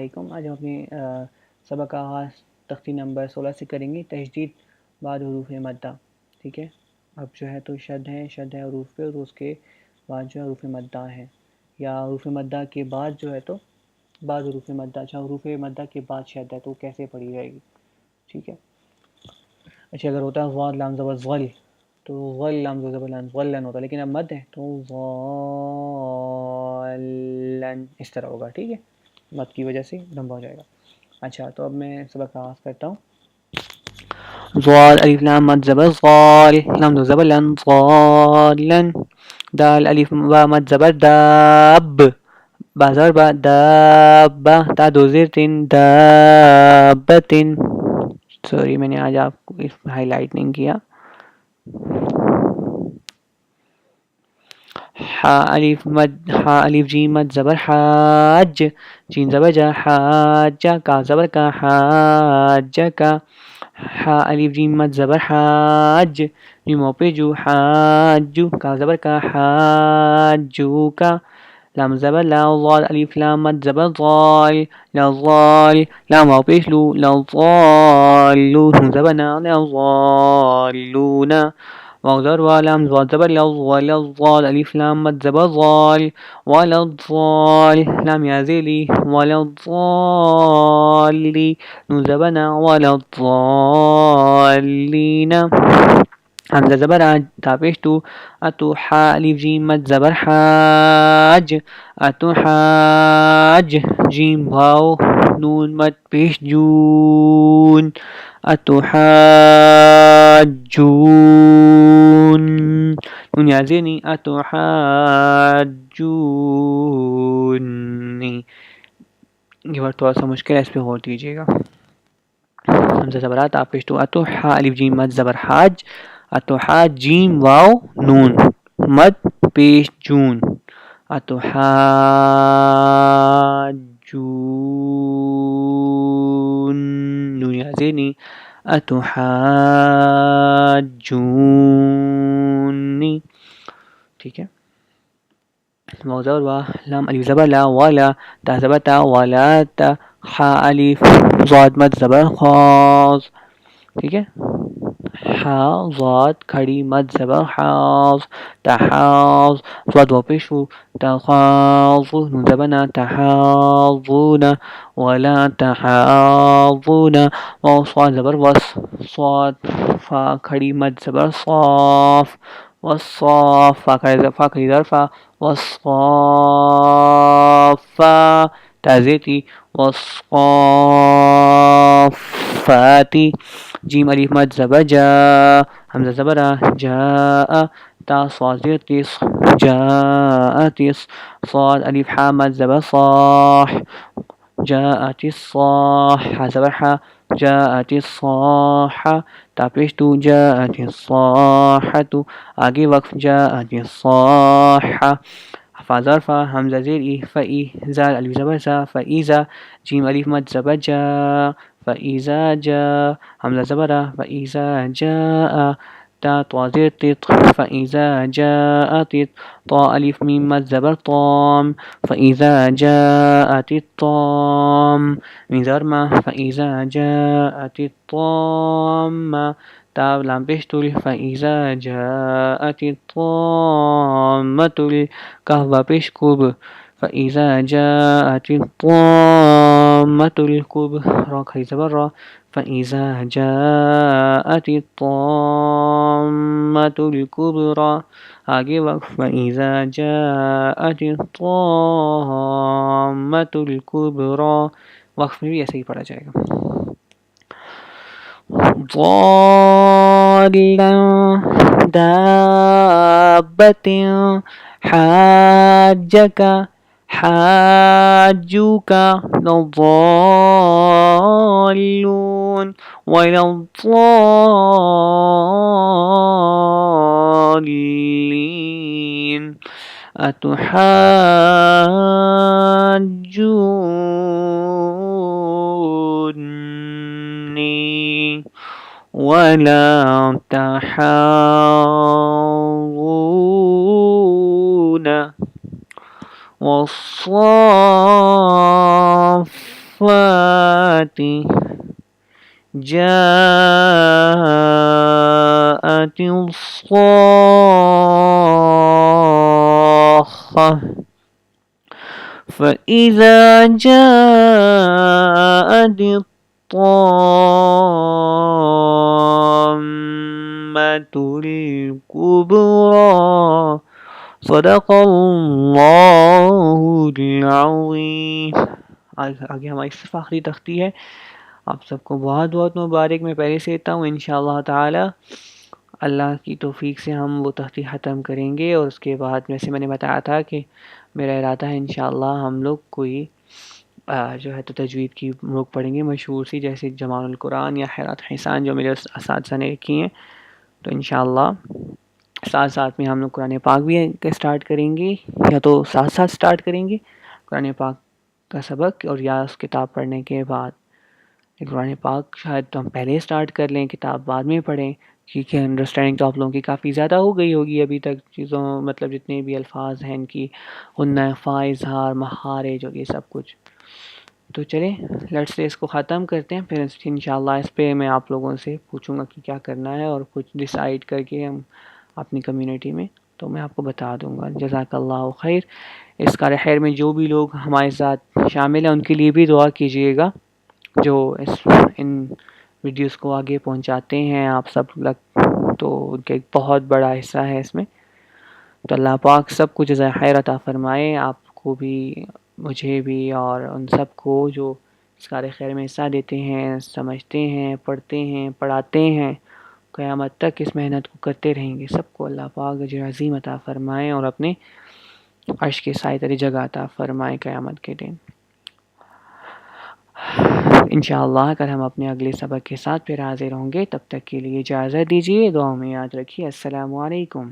علیکم. آج ہم اپنے سبق کا آغاز تختی نمبر 16 سے کریں گے. تشدید بعد حروف مدہ. ٹھیک ہے, اب جو ہے تو شد ہے حروف پہ, اور اس کے بعد جو ہے حروف مدہ ہیں, یا حروف مدہ کے بعد جو ہے تو بعد حروف مدہ. اچھا, حروف مدہ کے بعد شد ہے تو کیسے پڑھی جائے گی. ٹھیک ہے, اچھا اگر ہوتا ہے غاد لام زبر غل تو غل لام زبر لن غلن ہوتا, لیکن اب مد ہے تو غالن اس طرح ہوگا. ٹھیک ہے, مد کی وجہ سے لمبا ہو جائے گا. اچھا, تو اب میں سبق کا آغاز کرتا ہوں. ضاد الف لام مد زبر ضال لام زبر لن ضالن. دال الف با مد زبر داب بازار با دابا تا دو زیر تین دابتن. سوری, میں نے آج آپ کو ہائی لائٹ نہیں کیا. حا الف جیم مد زبر حاج جیم زبر جا حاجہ کا زبر کا حاجہ کا. حا الف جیم مد زبر حاج جیم پہ جو حاجو کا زبر کا حاجو کا. لام زبر لا ضال الف لام مد زبر ضال لا ضال لام پیش لو لا ضالو زبر نا لا ضالون. واغذر ولام ضاد زبر لا ولا ضال الف لام مد زبر ضال ولا ضال لام يازيلي ولا ضالي نون زبر نا ولا ضالين. حمزة زبر تابشتو اتو حا الف جيم مد زبر حاج اتو حاج جيم واو نون مد پیش جون اتو حاجون نون یازینی اتو حاجونی. یہ بات تھوڑا سا مشکل ہے, اس پہ غور کیجیے گا. حمزہ زبرات آپ پیش تو اتو حا الف جیم مد زبر حاج اتو حاج جیم واو نون مد پیش جون اتو حاجون نون یازینی اتو حاجونی. ٹھیک ہے, موضوع وا لام الف زبر لا ولا تا زبر تا ولا تا حا الف ضاد مد زبر خاص. ٹھیک ہے, حا ضاد کھڑی مد زبر حاض تحاض ضاد و پیشو تخاض نون زبر نا تحاضون ولا تحاضون. صاد زبر وس صاد فا کھڑی مد زبر صاف والصاف فا کھڑی ظرفا والصافا تازیتی والصافاتی. جیم الف مد زبر جا حمزہ زبر جاء تا صاد زیر تیس جاءتیس. صاد الف حا مد زبر صاح جاءت الصاح حا زبر حا جاءت الصاحة تا پیش تو جاءت الصاحة آگے وقف جاءت الصاحة. فا ظرفا حمزہ زیر ای فئی زال الف زبر زا فإذا جیم الف مد زبر جا فإذا جا حمزہ زبر فإذا جاء تا طا زیر تط فإذا جاءت طا الف میم مد زبر طام فإذا جاءت الطام من زرما فإذا جاءت الطامة تا لام پیشتول فإذا جاءت الطامة الكهف پیشکوب فإذا جاءت الطامة الكبرى کھڑی زبر را فإذا جاءت الطامة الكبرى آگے وقف فإذا جاءت الطامة الكبرى. وقف میں بھی ایسے ہی پڑھا جائے گا. ضالا دابة حاجك حاجوك الضالون ولا الضالين أتحاجوني ولا تحاضون والصافات الصَّافَّاتِ جاءت الصَّاخَّةُ فإذا جاءت الطامة الكبرى صدق اللہ العظیم. آگے ہماری صرف آخری تختی ہے. آپ سب کو بہت بہت مبارک. میں پہلے سے دیتا ہوں انشاءاللہ تعالی اللہ کی توفیق سے ہم وہ تختی ختم کریں گے، اور اس کے بعد ویسے میں نے بتایا تھا کہ میرا ارادہ ہے انشاءاللہ ہم لوگ کوئی جو ہے تو تجوید کی لوگ پڑھیں گے مشہور سی، جیسے جمال القرآن یا حیرات حسان جو میرے اساتذہ نے لکھی ہیں. تو انشاءاللہ ساتھ ساتھ میں ہم لوگ قرآن پاک بھی اسٹارٹ کریں گے، یا تو ساتھ ساتھ اسٹارٹ کریں گے قرآن پاک کا سبق، اور یا اس کتاب پڑھنے کے بعد. قرآن پاک شاید تو ہم پہلے اسٹارٹ کر لیں، کتاب بعد میں پڑھیں، کیونکہ انڈرسٹینڈنگ تو آپ لوگوں کی کافی زیادہ ہو گئی ہوگی ابھی تک چیزوں، مطلب جتنے بھی الفاظ ہیں ان کی غنہ، اخفاء، اظہار، مخارج اور یہ سب کچھ. تو چلیں لیٹس سے اس کو ختم کرتے ہیں، پھر انشاءاللہ اس پہ میں آپ لوگوں سے پوچھوں گا کہ کیا کرنا ہے، اور کچھ ڈیسائیڈ کر کے ہم اپنی کمیونٹی میں تو میں آپ کو بتا دوں گا. جزاک اللہ خیر. اس کار خیر میں جو بھی لوگ ہمارے ساتھ شامل ہیں ان کے لیے بھی دعا کیجیے گا، جو ان ویڈیوز کو آگے پہنچاتے ہیں آپ سب لوگ، تو ان کا ایک بہت بڑا حصہ ہے اس میں. تو اللہ پاک سب کو جزائے خیر عطا فرمائے، آپ کو بھی، مجھے بھی، اور ان سب کو جو اس کار خیر میں حصہ دیتے ہیں، سمجھتے ہیں، پڑھتے ہیں، پڑھاتے ہیں، قیامت تک اس محنت کو کرتے رہیں گے. سب کو اللہ پاک اجر عظیم عطا فرمائے اور اپنے عرش کے سائے تلی جگہ عطا فرمائے قیامت کے دن. انشاءاللہ کل ہم اپنے اگلے سبق کے ساتھ پھر حاضر ہوں گے. تب تک کے لیے اجازت دیجیے، دعاؤں میں یاد رکھیے. السلام علیکم.